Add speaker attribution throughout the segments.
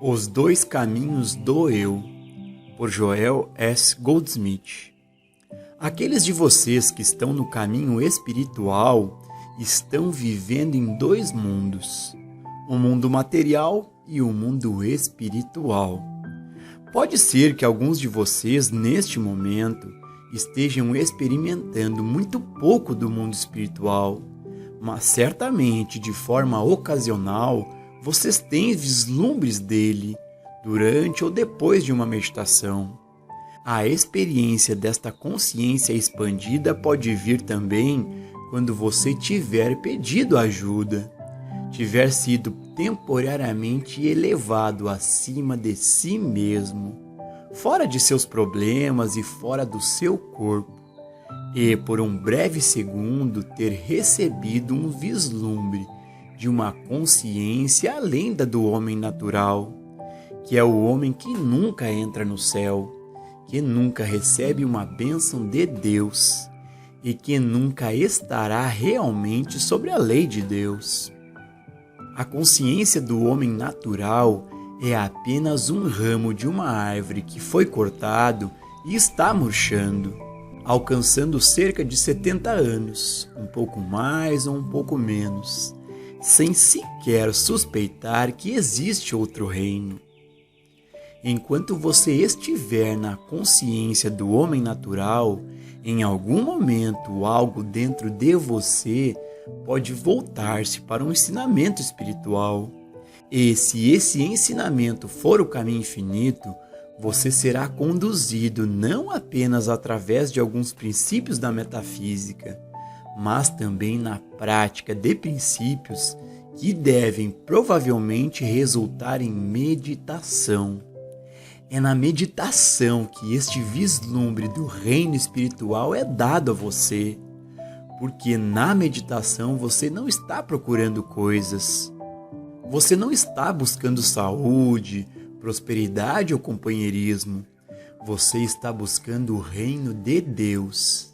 Speaker 1: Os Dois Caminhos do Eu, por Joel S. Goldsmith. Aqueles de vocês que estão no caminho espiritual estão vivendo em dois mundos, o mundo material e o mundo espiritual. Pode ser que alguns de vocês, neste momento, estejam experimentando muito pouco do mundo espiritual, mas certamente, de forma ocasional, vocês têm vislumbres dele durante ou depois de uma meditação. A experiência desta consciência expandida pode vir também quando você tiver pedido ajuda, tiver sido temporariamente elevado acima de si mesmo, fora de seus problemas e fora do seu corpo, e por um breve segundo ter recebido um vislumbre de uma consciência além da do homem natural, que é o homem que nunca entra no céu, que nunca recebe uma bênção de Deus e que nunca estará realmente sobre a lei de Deus. A consciência do homem natural é apenas um ramo de uma árvore que foi cortado e está murchando, alcançando cerca de 70 anos, um pouco mais ou um pouco menos, sem sequer suspeitar que existe outro reino. Enquanto você estiver na consciência do homem natural, em algum momento algo dentro de você pode voltar-se para um ensinamento espiritual. E se esse ensinamento for o caminho infinito, você será conduzido não apenas através de alguns princípios da metafísica, mas também na prática de princípios que devem provavelmente resultar em meditação. É na meditação que este vislumbre do reino espiritual é dado a você, porque na meditação você não está procurando coisas, você não está buscando saúde, prosperidade ou companheirismo, você está buscando o reino de Deus.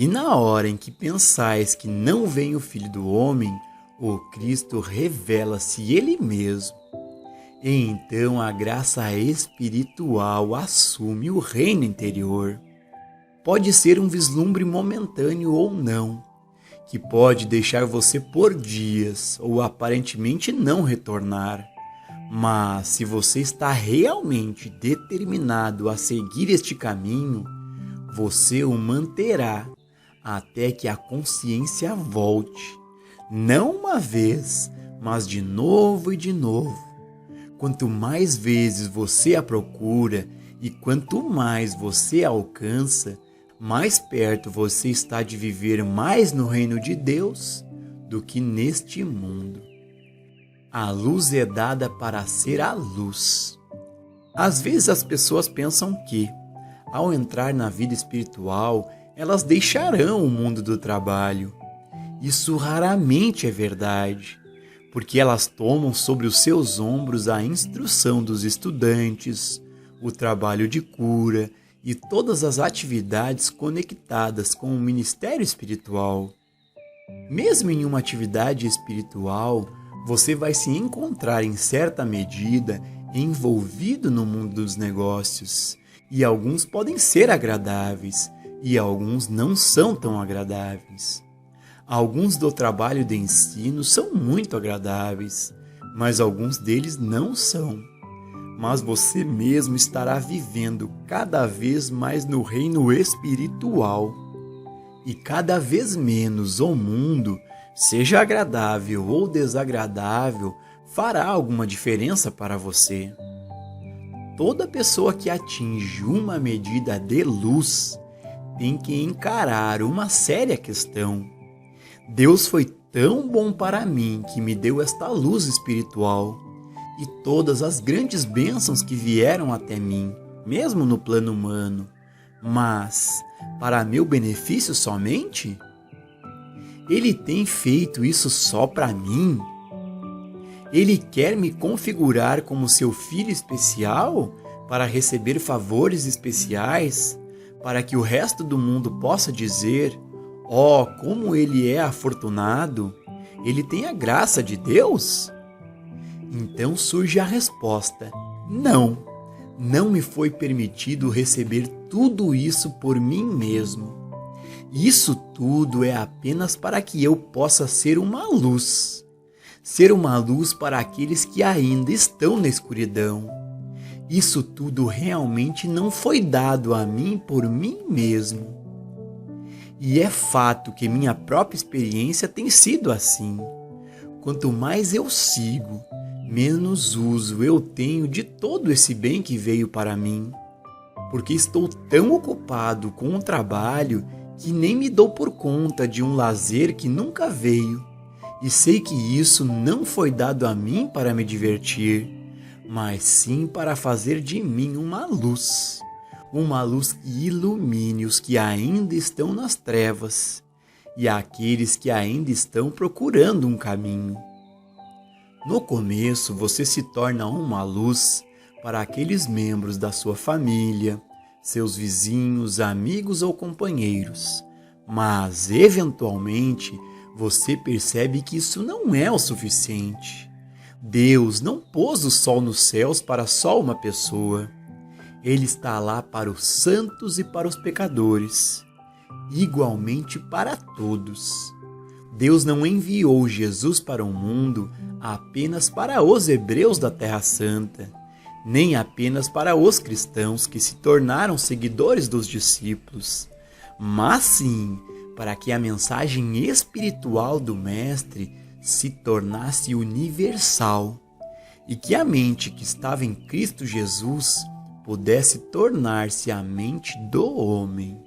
Speaker 1: E na hora em que pensais que não vem o Filho do Homem, o Cristo revela-se Ele mesmo. E então a graça espiritual assume o reino interior. Pode ser um vislumbre momentâneo ou não, que pode deixar você por dias ou aparentemente não retornar. Mas se você está realmente determinado a seguir este caminho, você o manterá até que a consciência volte, não uma vez, mas de novo e de novo. Quanto mais vezes você a procura e quanto mais você a alcança, mais perto você está de viver mais no reino de Deus do que neste mundo. A luz é dada para ser a luz. Às vezes as pessoas pensam que, ao entrar na vida espiritual, elas deixarão o mundo do trabalho. Isso raramente é verdade, porque elas tomam sobre os seus ombros a instrução dos estudantes, o trabalho de cura e todas as atividades conectadas com o ministério espiritual. Mesmo em uma atividade espiritual, você vai se encontrar em certa medida envolvido no mundo dos negócios, e alguns podem ser agradáveis, e alguns não são tão agradáveis. Alguns do trabalho de ensino são muito agradáveis, mas alguns deles não são. Mas você mesmo estará vivendo cada vez mais no reino espiritual. E cada vez menos o mundo, seja agradável ou desagradável, fará alguma diferença para você. Toda pessoa que atinge uma medida de luz tem que encarar uma séria questão. Deus foi tão bom para mim que me deu esta luz espiritual e todas as grandes bênçãos que vieram até mim, mesmo no plano humano, mas para meu benefício somente? Ele tem feito isso só para mim? Ele quer me configurar como seu filho especial para receber favores especiais, para que o resto do mundo possa dizer: "Oh, como ele é afortunado! Ele tem a graça de Deus?" Então surge a resposta: não, não me foi permitido receber tudo isso por mim mesmo. Isso tudo é apenas para que eu possa ser uma luz. Ser uma luz para aqueles que ainda estão na escuridão. Isso tudo realmente não foi dado a mim por mim mesmo. E é fato que minha própria experiência tem sido assim. Quanto mais eu sigo, menos uso eu tenho de todo esse bem que veio para mim. Porque estou tão ocupado com o trabalho que nem me dou por conta de um lazer que nunca veio. E sei que isso não foi dado a mim para me divertir, mas sim para fazer de mim uma luz. Uma luz que ilumine os que ainda estão nas trevas e aqueles que ainda estão procurando um caminho. No começo, você se torna uma luz para aqueles membros da sua família, seus vizinhos, amigos ou companheiros. Mas, eventualmente, você percebe que isso não é o suficiente. Deus não pôs o sol nos céus para só uma pessoa. Ele está lá para os santos e para os pecadores, igualmente para todos. Deus não enviou Jesus para o mundo apenas para os hebreus da Terra Santa, nem apenas para os cristãos que se tornaram seguidores dos discípulos, mas sim para que a mensagem espiritual do Mestre se tornasse universal e que a mente que estava em Cristo Jesus pudesse tornar-se a mente do homem.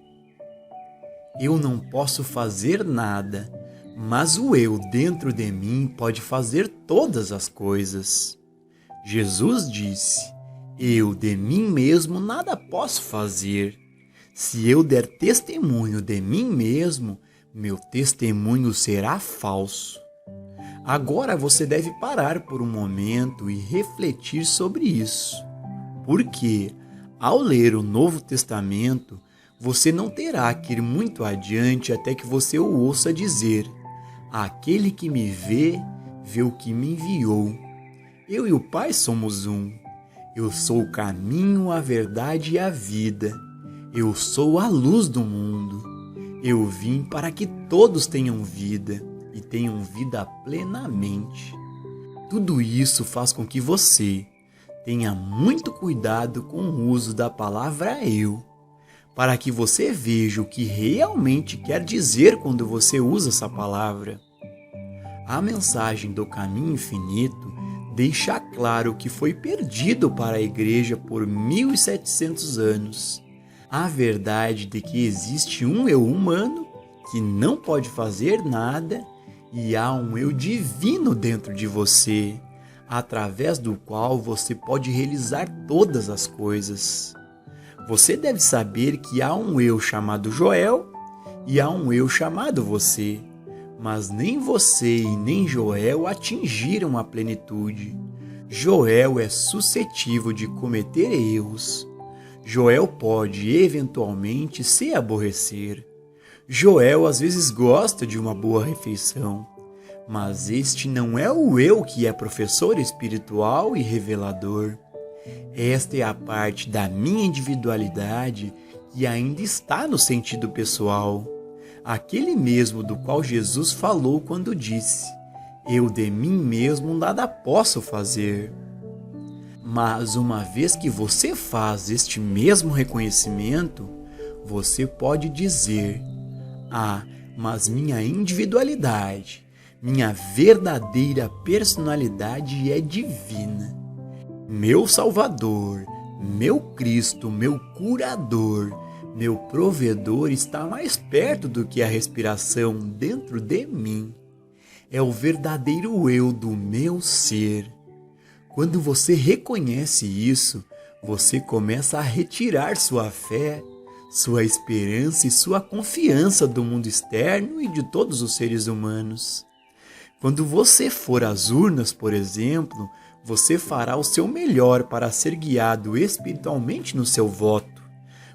Speaker 1: Eu não posso fazer nada, mas o eu dentro de mim pode fazer todas as coisas. Jesus disse: eu de mim mesmo nada posso fazer. Se eu der testemunho de mim mesmo, meu testemunho será falso. Agora você deve parar por um momento e refletir sobre isso. Porque, ao ler o Novo Testamento, você não terá que ir muito adiante até que você o ouça dizer: aquele que me vê, vê o que me enviou. Eu e o Pai somos um. Eu sou o caminho, a verdade e a vida. Eu sou a luz do mundo. Eu vim para que todos tenham vida e tenham vida plenamente. Tudo isso faz com que você tenha muito cuidado com o uso da palavra eu, para que você veja o que realmente quer dizer quando você usa essa palavra. A mensagem do caminho infinito deixa claro que foi perdido para a igreja por 1700 anos. A verdade de que existe um eu humano que não pode fazer nada e há um eu divino dentro de você, através do qual você pode realizar todas as coisas. Você deve saber que há um eu chamado Joel e há um eu chamado você, mas nem você e nem Joel atingiram a plenitude. Joel é suscetível de cometer erros. Joel pode, eventualmente, se aborrecer. Joel às vezes gosta de uma boa refeição, mas este não é o eu que é professor espiritual e revelador. Esta é a parte da minha individualidade que ainda está no sentido pessoal, aquele mesmo do qual Jesus falou quando disse: eu de mim mesmo nada posso fazer. Mas uma vez que você faz este mesmo reconhecimento, você pode dizer: ah, mas minha individualidade, minha verdadeira personalidade é divina. Meu Salvador, meu Cristo, meu curador, meu provedor está mais perto do que a respiração dentro de mim. É o verdadeiro eu do meu ser. Quando você reconhece isso, você começa a retirar sua fé, sua esperança e sua confiança do mundo externo e de todos os seres humanos. Quando você for às urnas, por exemplo, você fará o seu melhor para ser guiado espiritualmente no seu voto,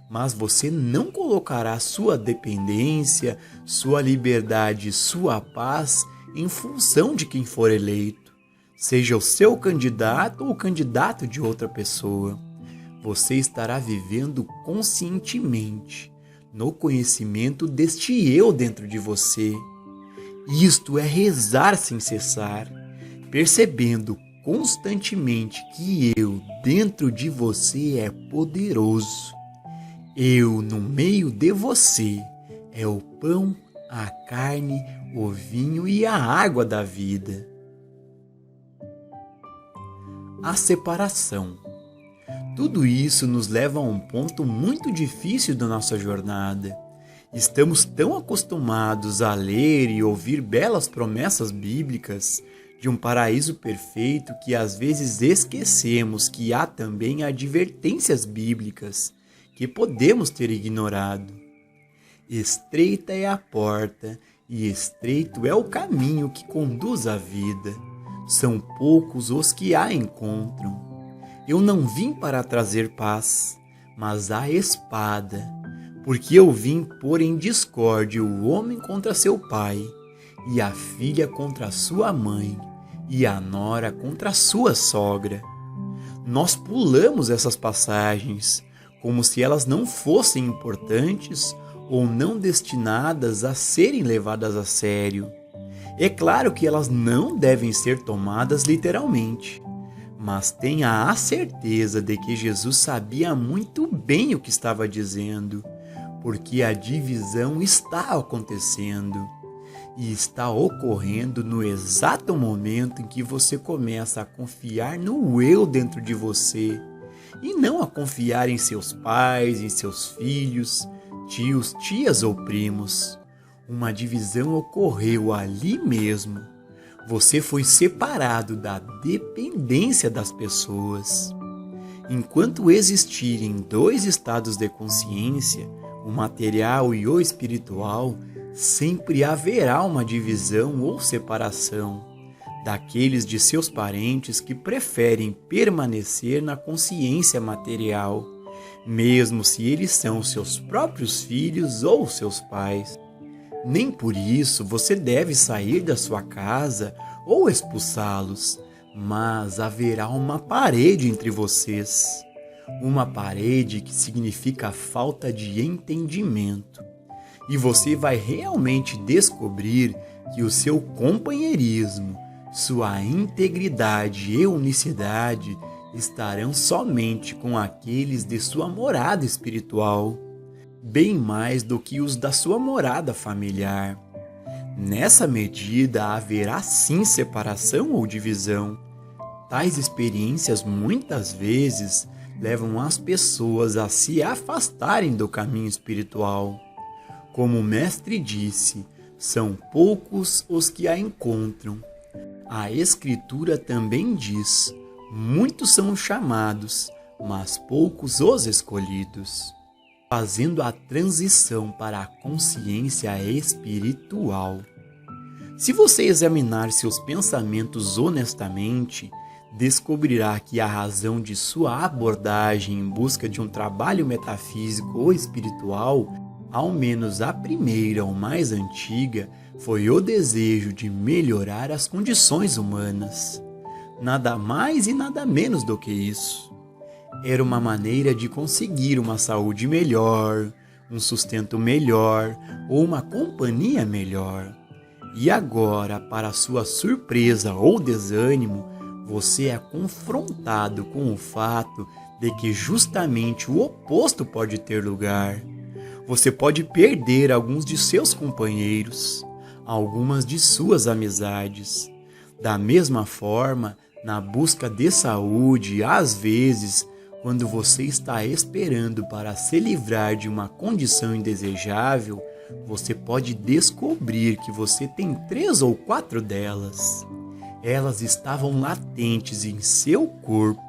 Speaker 1: mas você não colocará sua dependência, sua liberdade e sua paz em função de quem for eleito. seja o seu candidato ou o candidato de outra pessoa. Você estará vivendo conscientemente, no conhecimento deste eu dentro de você. Isto é rezar sem cessar, percebendo constantemente que eu dentro de você é poderoso. Eu no meio de você é o pão, a carne, o vinho e a água da vida. A separação. Tudo isso nos leva a um ponto muito difícil da nossa jornada. Estamos tão acostumados a ler e ouvir belas promessas bíblicas de um paraíso perfeito que às vezes esquecemos que há também advertências bíblicas que podemos ter ignorado. Estreita é a porta e estreito é o caminho que conduz à vida. São poucos os que a encontram. Eu não vim para trazer paz, mas a espada, porque eu vim pôr em discórdia o homem contra seu pai, e a filha contra sua mãe, e a nora contra sua sogra. Nós pulamos essas passagens, como se elas não fossem importantes ou não destinadas a serem levadas a sério. É claro que elas não devem ser tomadas literalmente, mas tenha a certeza de que Jesus sabia muito bem o que estava dizendo, porque a divisão está acontecendo e está ocorrendo no exato momento em que você começa a confiar no eu dentro de você e não a confiar em seus pais, em seus filhos, tios, tias ou primos. Uma divisão ocorreu ali mesmo. Você foi separado da dependência das pessoas. Enquanto existirem dois estados de consciência, o material e o espiritual, sempre haverá uma divisão ou separação daqueles de seus parentes que preferem permanecer na consciência material, mesmo se eles são seus próprios filhos ou seus pais. Nem por isso você deve sair da sua casa ou expulsá-los, mas haverá uma parede entre vocês. Uma parede que significa falta de entendimento. E você vai realmente descobrir que o seu companheirismo, sua integridade e unicidade estarão somente com aqueles de sua morada espiritual, bem mais do que os da sua morada familiar. Nessa medida haverá sim separação ou divisão. Tais experiências muitas vezes levam as pessoas a se afastarem do caminho espiritual. Como o mestre disse, são poucos os que a encontram. A Escritura também diz, muitos são os chamados, mas poucos os escolhidos. Fazendo a transição para a consciência espiritual. Se você examinar seus pensamentos honestamente, descobrirá que a razão de sua abordagem em busca de um trabalho metafísico ou espiritual, ao menos a primeira ou mais antiga, foi o desejo de melhorar as condições humanas. Nada mais e nada menos do que isso. Era uma maneira de conseguir uma saúde melhor, um sustento melhor ou uma companhia melhor. E agora, para sua surpresa ou desânimo, você é confrontado com o fato de que justamente o oposto pode ter lugar. Você pode perder alguns de seus companheiros, algumas de suas amizades. Da mesma forma, na busca de saúde, às vezes, quando você está esperando para se livrar de uma condição indesejável, você pode descobrir que você tem 3 ou 4 delas. Elas estavam latentes em seu corpo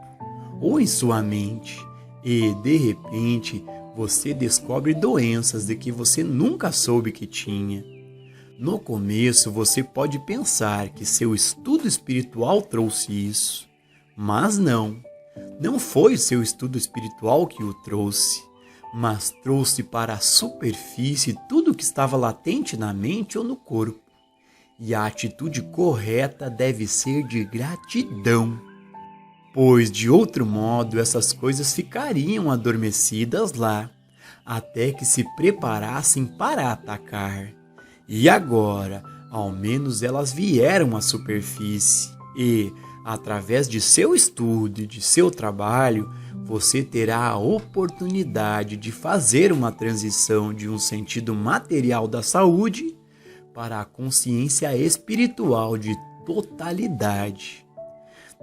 Speaker 1: ou em sua mente e, de repente, você descobre doenças de que você nunca soube que tinha. No começo, você pode pensar que seu estudo espiritual trouxe isso, mas não. Não foi o seu estudo espiritual que o trouxe, mas trouxe para a superfície tudo que estava latente na mente ou no corpo. e a atitude correta deve ser de gratidão, pois de outro modo essas coisas ficariam adormecidas lá, até que se preparassem para atacar. E agora, ao menos elas vieram à superfície e, através de seu estudo e de seu trabalho, você terá a oportunidade de fazer uma transição de um sentido material da saúde para a consciência espiritual de totalidade.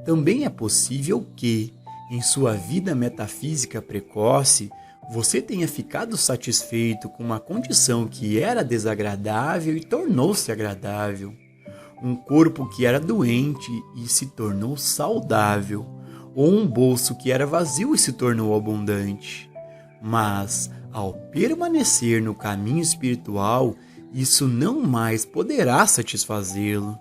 Speaker 1: Também é possível que, em sua vida metafísica precoce, você tenha ficado satisfeito com uma condição que era desagradável e tornou-se agradável. Um corpo que era doente e se tornou saudável. Ou um bolso que era vazio e se tornou abundante. Mas, ao permanecer no caminho espiritual, isso não mais poderá satisfazê-lo,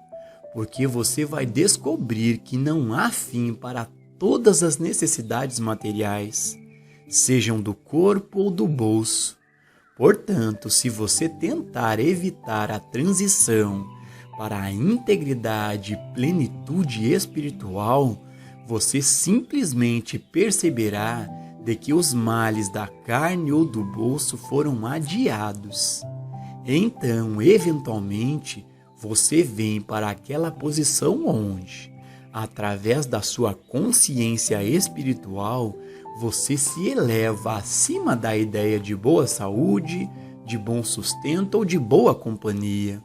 Speaker 1: porque você vai descobrir que não há fim para todas as necessidades materiais, sejam do corpo ou do bolso. Portanto, se você tentar evitar a transição para a integridade e plenitude espiritual, você simplesmente perceberá de que os males da carne ou do bolso foram adiados. Então, eventualmente, você vem para aquela posição onde, através da sua consciência espiritual, você se eleva acima da ideia de boa saúde, de bom sustento ou de boa companhia.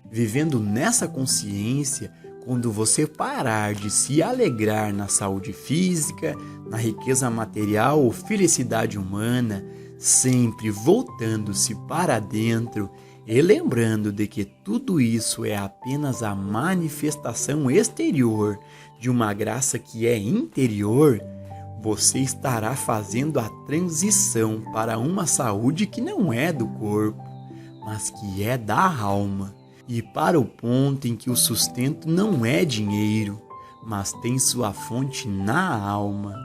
Speaker 1: Vivendo nessa consciência, quando você parar de se alegrar na saúde física, na riqueza material ou felicidade humana, sempre voltando-se para dentro e lembrando de que tudo isso é apenas a manifestação exterior de uma graça que é interior, você estará fazendo a transição para uma saúde que não é do corpo, mas que é da alma. E para o ponto em que o sustento não é dinheiro, mas tem sua fonte na alma.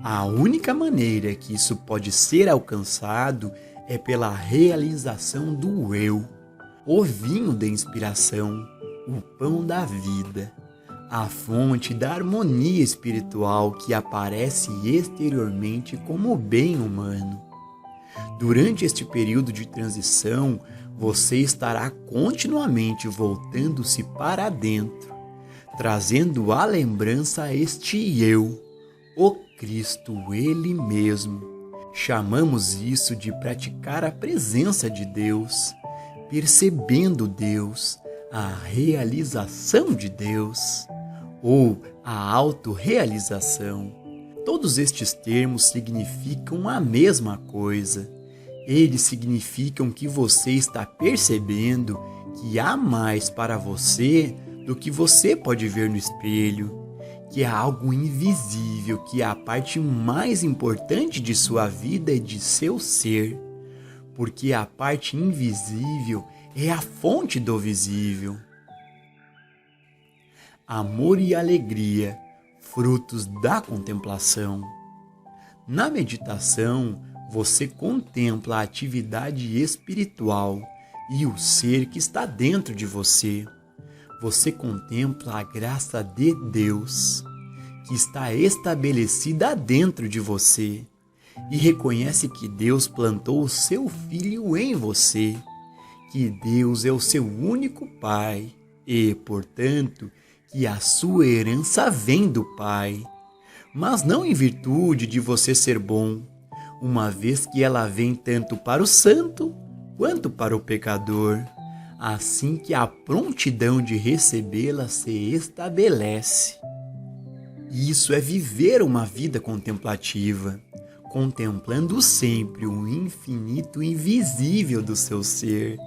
Speaker 1: A única maneira que isso pode ser alcançado é pela realização do eu, o vinho da inspiração, o pão da vida, a fonte da harmonia espiritual que aparece exteriormente como bem humano. Durante este período de transição, você estará continuamente voltando-se para dentro, trazendo à lembrança este eu, o Cristo, Ele mesmo. Chamamos isso de praticar a presença de Deus, percebendo Deus, a realização de Deus, ou a autorrealização. Todos estes termos significam a mesma coisa. Eles significam que você está percebendo que há mais para você do que você pode ver no espelho, que é algo invisível, que é a parte mais importante de sua vida e de seu ser, porque a parte invisível é a fonte do visível. Amor e alegria, frutos da contemplação. Na meditação, você contempla a atividade espiritual e o ser que está dentro de você. Você contempla a graça de Deus, que está estabelecida dentro de você, e reconhece que Deus plantou o seu Filho em você, que Deus é o seu único Pai e, portanto, que a sua herança vem do Pai, mas não em virtude de você ser bom, uma vez que ela vem tanto para o santo quanto para o pecador, assim que a prontidão de recebê-la se estabelece. Isso é viver uma vida contemplativa, contemplando sempre o infinito invisível do seu ser,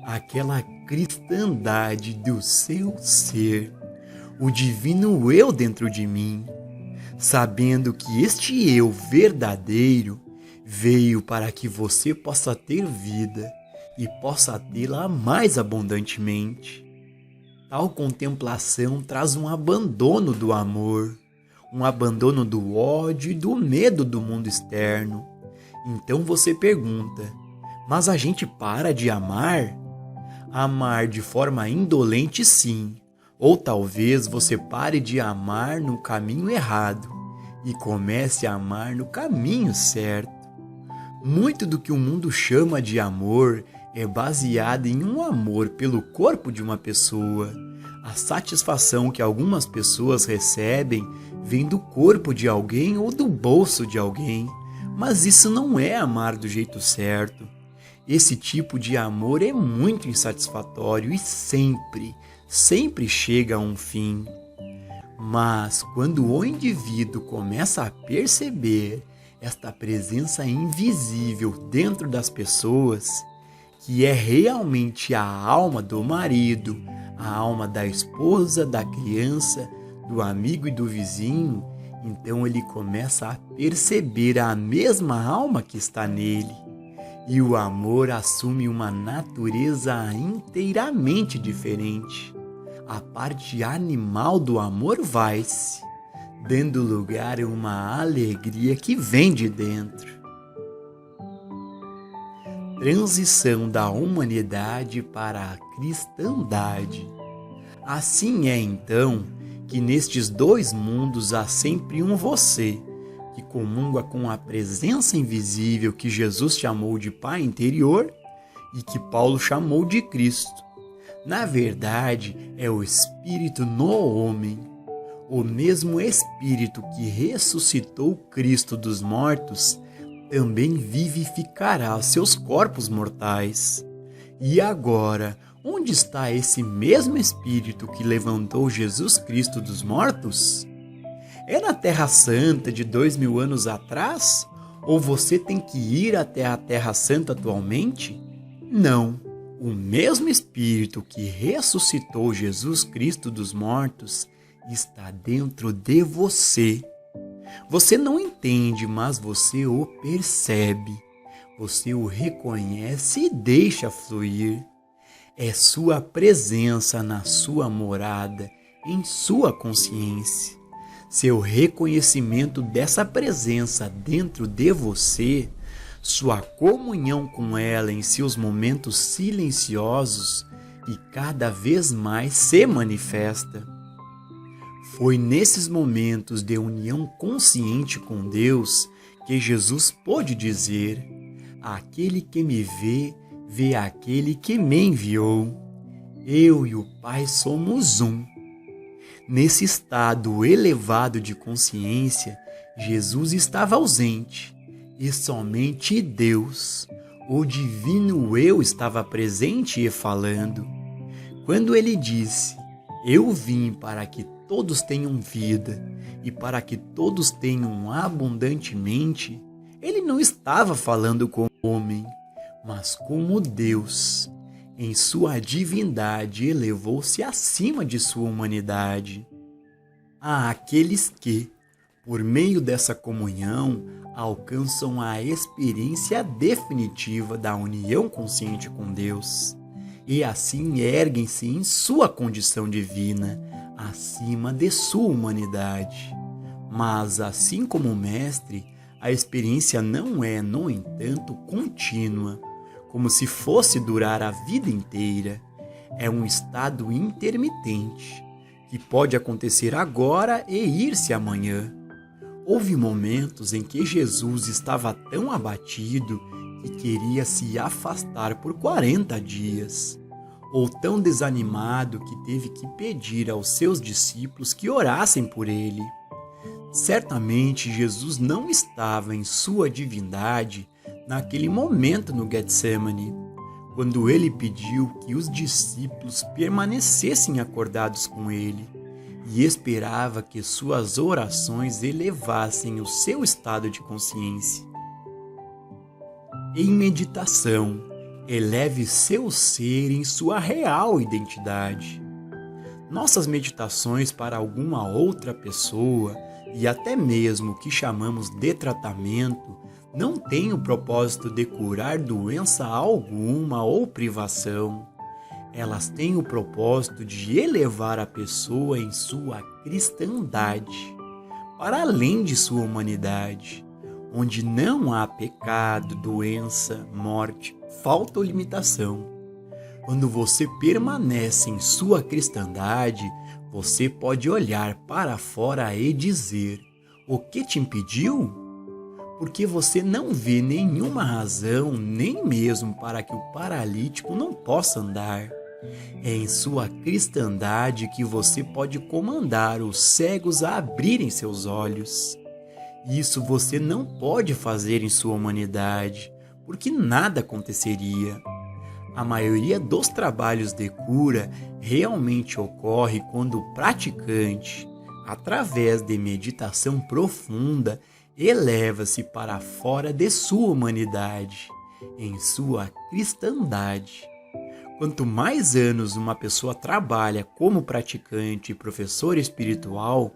Speaker 1: aquela cristandade do seu ser, o divino eu dentro de mim, sabendo que este eu verdadeiro veio para que você possa ter vida e possa tê-la mais abundantemente. Tal contemplação traz um abandono do amor, um abandono do ódio e do medo do mundo externo. Então você pergunta, mas a gente para de amar? Amar de forma indolente, sim. Ou talvez você pare de amar no caminho errado e comece a amar no caminho certo. Muito do que o mundo chama de amor é baseado em um amor pelo corpo de uma pessoa. A satisfação que algumas pessoas recebem vem do corpo de alguém ou do bolso de alguém. Mas isso não é amar do jeito certo. Esse tipo de amor é muito insatisfatório e sempre chega a um fim. Mas quando o indivíduo começa a perceber esta presença invisível dentro das pessoas, que é realmente a alma do marido, a alma da esposa, da criança, do amigo e do vizinho, então ele começa a perceber a mesma alma que está nele. E o amor assume uma natureza inteiramente diferente. A parte animal do amor vai-se, dando lugar a uma alegria que vem de dentro. Transição da humanidade para a cristandade. Assim é então que nestes dois mundos há sempre um você, que comunga com a presença invisível que Jesus chamou de Pai interior e que Paulo chamou de Cristo. Na verdade, é o Espírito no homem. O mesmo Espírito que ressuscitou Cristo dos mortos também vivificará seus corpos mortais. E agora, onde está esse mesmo Espírito que levantou Jesus Cristo dos mortos? É na Terra Santa de 2000 anos atrás? Ou você tem que ir até a Terra Santa atualmente? Não. O mesmo Espírito que ressuscitou Jesus Cristo dos mortos está dentro de você. Você não entende, mas você o percebe. Você o reconhece e deixa fluir. É sua presença na sua morada, em sua consciência. Seu reconhecimento dessa presença dentro de você, sua comunhão com ela em seus momentos silenciosos e cada vez mais se manifesta. Foi nesses momentos de união consciente com Deus que Jesus pôde dizer: aquele que me vê, vê aquele que me enviou. Eu e o Pai somos um. Nesse estado elevado de consciência, Jesus estava ausente e somente Deus, o divino eu, estava presente e falando. Quando ele disse: eu vim para que todos tenham vida e para que todos tenham abundantemente, ele não estava falando como homem, mas como Deus. Em sua divindade, elevou-se acima de sua humanidade. Há aqueles que, por meio dessa comunhão, alcançam a experiência definitiva da união consciente com Deus, e assim erguem-se em sua condição divina, acima de sua humanidade. Mas, assim como o Mestre, a experiência não é, no entanto, contínua, como se fosse durar a vida inteira. É um estado intermitente, que pode acontecer agora e ir-se amanhã. Houve momentos em que Jesus estava tão abatido que queria se afastar por 40 dias, ou tão desanimado que teve que pedir aos seus discípulos que orassem por ele. Certamente Jesus não estava em sua divindade naquele momento no Getsemane, quando ele pediu que os discípulos permanecessem acordados com ele e esperava que suas orações elevassem o seu estado de consciência. Em meditação, eleve seu ser em sua real identidade. Nossas meditações para alguma outra pessoa e até mesmo o que chamamos de tratamento não tem o propósito de curar doença alguma ou privação. Elas têm o propósito de elevar a pessoa em sua cristandade, para além de sua humanidade, onde não há pecado, doença, morte, falta ou limitação. Quando você permanece em sua cristandade, você pode olhar para fora e dizer: o que te impediu? Porque você não vê nenhuma razão, nem mesmo para que o paralítico não possa andar. É em sua cristandade que você pode comandar os cegos a abrirem seus olhos. Isso você não pode fazer em sua humanidade, porque nada aconteceria. A maioria dos trabalhos de cura realmente ocorre quando o praticante, através de meditação profunda, eleva-se para fora de sua humanidade, em sua cristandade. Quanto mais anos uma pessoa trabalha como praticante e professor espiritual,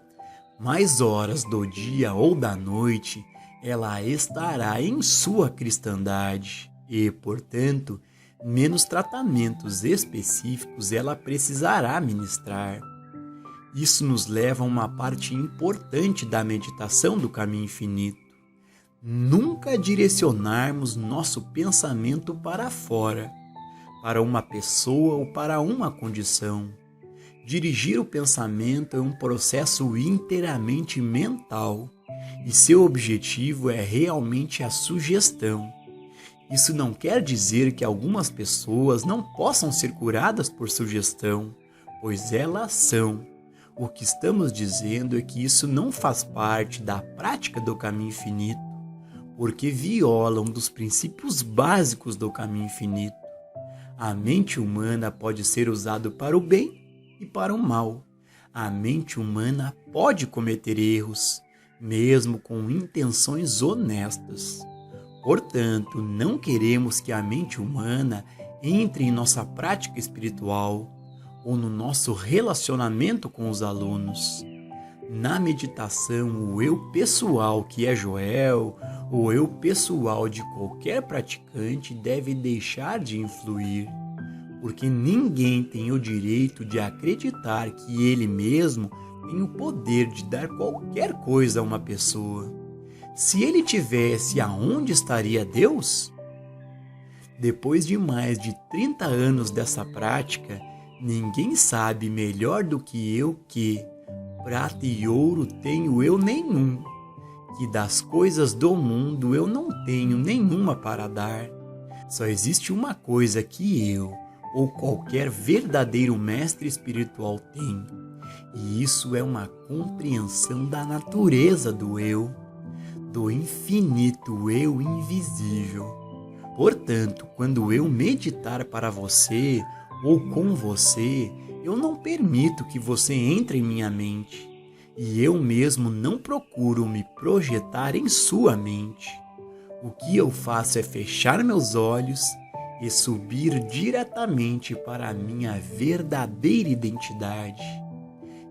Speaker 1: mais horas do dia ou da noite ela estará em sua cristandade e, portanto, menos tratamentos específicos ela precisará ministrar. Isso nos leva a uma parte importante da meditação do caminho infinito. Nunca direcionarmos nosso pensamento para fora, para uma pessoa ou para uma condição. Dirigir o pensamento é um processo inteiramente mental e seu objetivo é realmente a sugestão. Isso não quer dizer que algumas pessoas não possam ser curadas por sugestão, pois elas são. O que estamos dizendo é que isso não faz parte da prática do caminho infinito, porque viola um dos princípios básicos do caminho infinito. A mente humana pode ser usada para o bem e para o mal. A mente humana pode cometer erros, mesmo com intenções honestas. Portanto, não queremos que a mente humana entre em nossa prática espiritual ou no nosso relacionamento com os alunos. Na meditação, o eu pessoal, que é Joel, o eu pessoal de qualquer praticante deve deixar de influir, porque ninguém tem o direito de acreditar que ele mesmo tem o poder de dar qualquer coisa a uma pessoa. Se ele tivesse, aonde estaria Deus? Depois de mais de 30 anos dessa prática, ninguém sabe melhor do que eu que prata e ouro tenho eu nenhum, que das coisas do mundo eu não tenho nenhuma para dar. Só existe uma coisa que eu, ou qualquer verdadeiro mestre espiritual tem, e isso é uma compreensão da natureza do eu, do infinito eu invisível. Portanto, quando eu meditar para você ou com você, eu não permito que você entre em minha mente, e eu mesmo não procuro me projetar em sua mente. O que eu faço é fechar meus olhos e subir diretamente para a minha verdadeira identidade.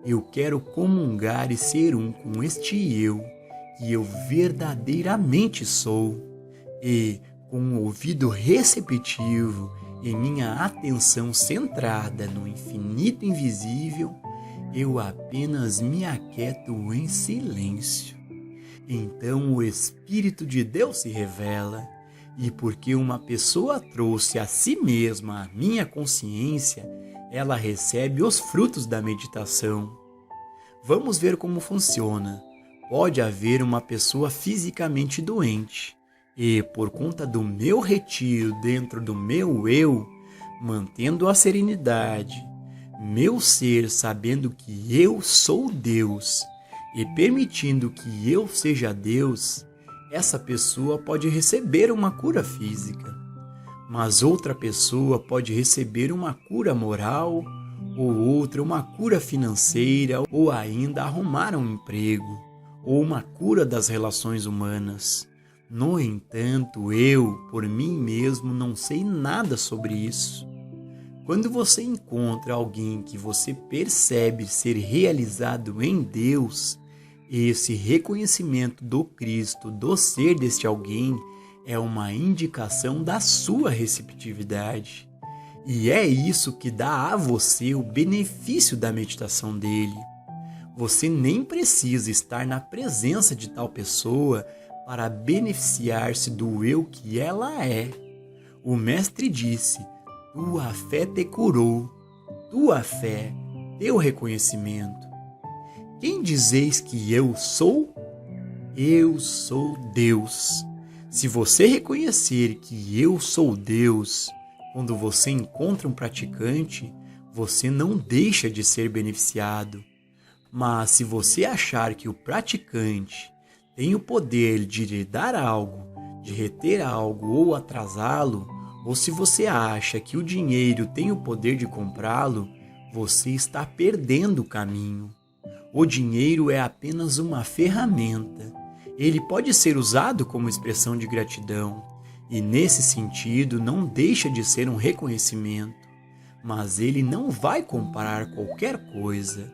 Speaker 1: Eu quero comungar e ser um com este eu, que eu verdadeiramente sou, e, com um ouvido receptivo e minha atenção centrada no infinito invisível, eu apenas me aquieto em silêncio. Então o Espírito de Deus se revela, e porque uma pessoa trouxe a si mesma a minha consciência, ela recebe os frutos da meditação. Vamos ver como funciona. Pode haver uma pessoa fisicamente doente, e por conta do meu retiro dentro do meu eu, mantendo a serenidade, meu ser sabendo que eu sou Deus e permitindo que eu seja Deus, essa pessoa pode receber uma cura física. Mas outra pessoa pode receber uma cura moral, ou outra uma cura financeira, ou ainda arrumar um emprego, ou uma cura das relações humanas. No entanto, eu, por mim mesmo, não sei nada sobre isso. Quando você encontra alguém que você percebe ser realizado em Deus, esse reconhecimento do Cristo, do ser deste alguém, é uma indicação da sua receptividade. E é isso que dá a você o benefício da meditação dele. Você nem precisa estar na presença de tal pessoa para beneficiar-se do eu que ela é. O mestre disse: tua fé te curou, tua fé, teu reconhecimento. Quem dizeis que eu sou? Eu sou Deus. Se você reconhecer que eu sou Deus, quando você encontra um praticante, você não deixa de ser beneficiado. Mas se você achar que o praticante tem o poder de lhe dar algo, de reter algo ou atrasá-lo, ou se você acha que o dinheiro tem o poder de comprá-lo, você está perdendo o caminho. O dinheiro é apenas uma ferramenta. Ele pode ser usado como expressão de gratidão, e nesse sentido não deixa de ser um reconhecimento, mas ele não vai comprar qualquer coisa.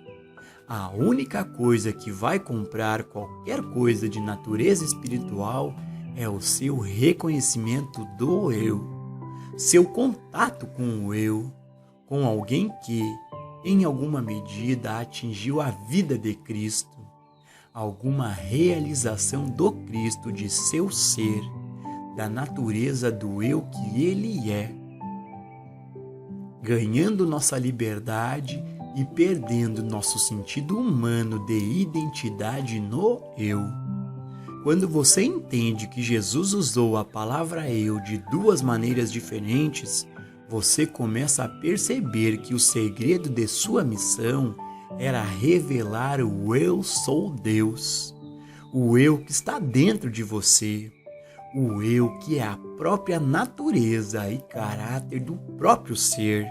Speaker 1: A única coisa que vai comprar qualquer coisa de natureza espiritual é o seu reconhecimento do eu, seu contato com o eu, com alguém que, em alguma medida, atingiu a vida de Cristo, alguma realização do Cristo de seu ser, da natureza do eu que ele é, ganhando nossa liberdade e perdendo nosso sentido humano de identidade no eu. Quando você entende que Jesus usou a palavra eu de duas maneiras diferentes, você começa a perceber que o segredo de sua missão era revelar o eu sou Deus, o eu que está dentro de você, o eu que é a própria natureza e caráter do próprio ser.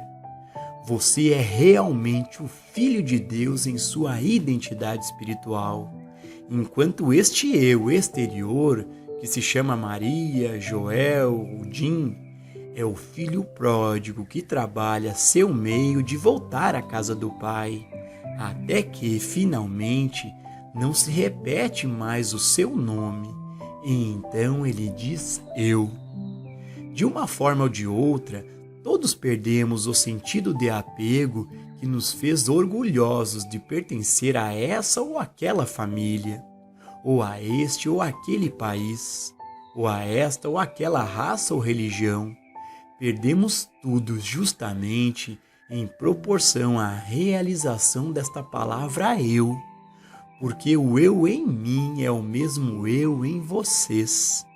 Speaker 1: Você é realmente o Filho de Deus em sua identidade espiritual, enquanto este eu exterior, que se chama Maria, Joel, Jim, é o filho pródigo que trabalha seu meio de voltar à casa do Pai, até que, finalmente, não se repete mais o seu nome, e então ele diz eu. De uma forma ou de outra, todos perdemos o sentido de apego que nos fez orgulhosos de pertencer a essa ou aquela família, ou a este ou aquele país, ou a esta ou aquela raça ou religião. Perdemos tudo justamente em proporção à realização desta palavra eu, porque o eu em mim é o mesmo eu em vocês.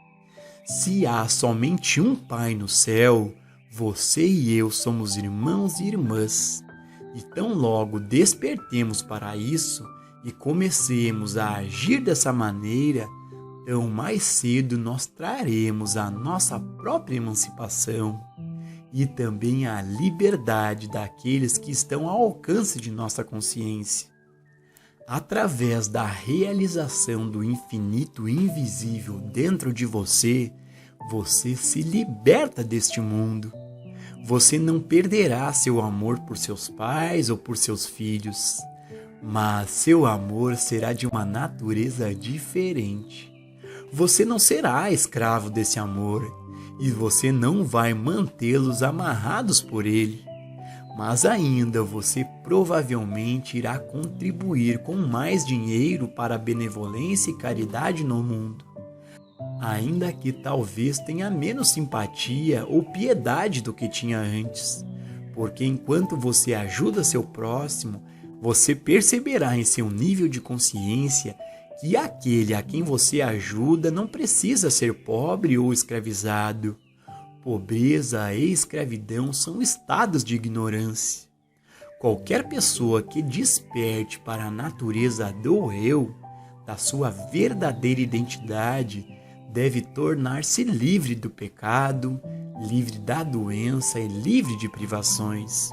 Speaker 1: Se há somente um Pai no céu, você e eu somos irmãos e irmãs. E tão logo despertemos para isso e comecemos a agir dessa maneira, tão mais cedo nós traremos a nossa própria emancipação e também a liberdade daqueles que estão ao alcance de nossa consciência. Através da realização do infinito invisível dentro de você, você se liberta deste mundo. Você não perderá seu amor por seus pais ou por seus filhos, mas seu amor será de uma natureza diferente. Você não será escravo desse amor e você não vai mantê-los amarrados por ele, mas ainda você provavelmente irá contribuir com mais dinheiro para a benevolência e caridade no mundo, ainda que talvez tenha menos simpatia ou piedade do que tinha antes, porque enquanto você ajuda seu próximo, você perceberá em seu nível de consciência que aquele a quem você ajuda não precisa ser pobre ou escravizado. Pobreza e escravidão são estados de ignorância. Qualquer pessoa que desperte para a natureza do eu, da sua verdadeira identidade, deve tornar-se livre do pecado, livre da doença e livre de privações.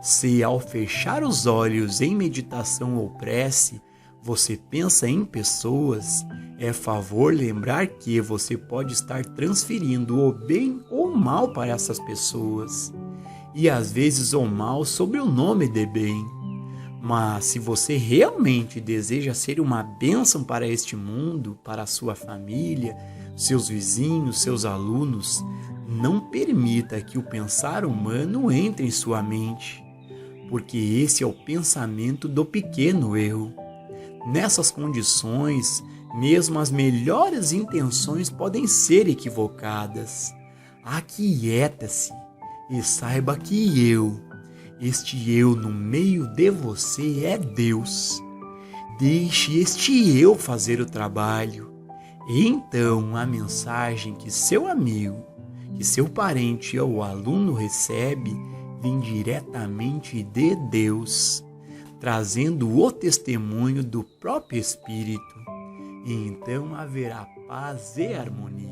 Speaker 1: Se ao fechar os olhos em meditação ou prece, você pensa em pessoas, é favor lembrar que você pode estar transferindo o bem ou o mal para essas pessoas, e às vezes o mal sob o nome de bem. Mas se você realmente deseja ser uma bênção para este mundo, para a sua família, seus vizinhos, seus alunos, não permita que o pensar humano entre em sua mente, porque esse é o pensamento do pequeno eu. Nessas condições, mesmo as melhores intenções podem ser equivocadas. Aquieta-se e saiba que este eu no meio de você é Deus. Deixe este eu fazer o trabalho. E então a mensagem que seu amigo, que seu parente ou aluno recebe, vem diretamente de Deus, trazendo o testemunho do próprio Espírito. E então haverá paz e harmonia.